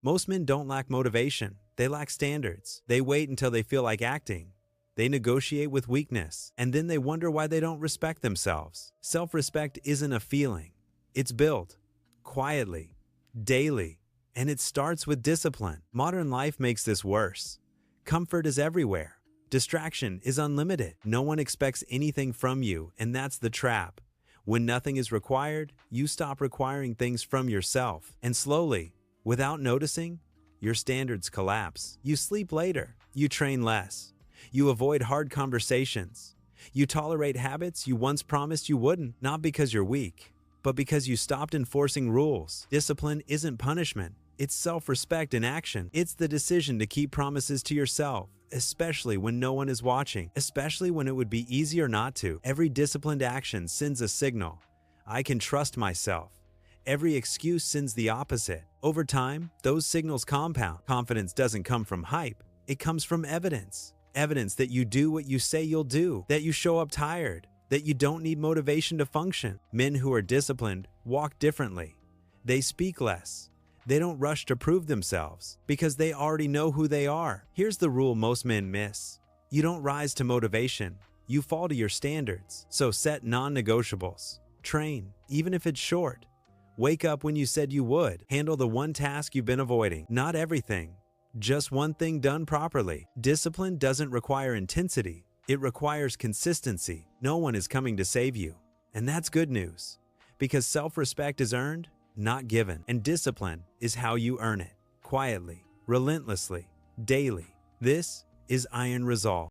Most men don't lack motivation, they lack standards. They wait until they feel like acting. They negotiate with weakness, and then they wonder why they don't respect themselves. Self-respect isn't a feeling. It's built quietly, daily, and it starts with discipline. Modern life makes this worse. Comfort is everywhere. Distraction is unlimited. No one expects anything from you, and that's the trap. When nothing is required, you stop requiring things from yourself. And slowly, without noticing, your standards collapse. You sleep later. You train less. You avoid hard conversations. You tolerate habits you once promised you wouldn't, not because you're weak, but because you stopped enforcing rules. Discipline isn't punishment. It's self-respect in action. It's the decision to keep promises to yourself, especially when no one is watching, especially when it would be easier not to. Every disciplined action sends a signal. I can trust myself. Every excuse sends the opposite. Over time, those signals compound. Confidence doesn't come from hype. It comes from evidence. Evidence that you do what you say you'll do, that you show up tired, that you don't need motivation to function. Men who are disciplined walk differently. They speak less. They don't rush to prove themselves because they already know who they are. Here's the rule most men miss. You don't rise to motivation. You fall to your standards. So set non-negotiables. Train, even if it's short. Wake up when you said you would. Handle the one task you've been avoiding. Not everything. Just one thing done properly. Discipline doesn't require intensity. It requires consistency. No one is coming to save you. And that's good news. Because self-respect is earned, not given. And discipline is how you earn it. Quietly, relentlessly, daily. This is Iron Resolve.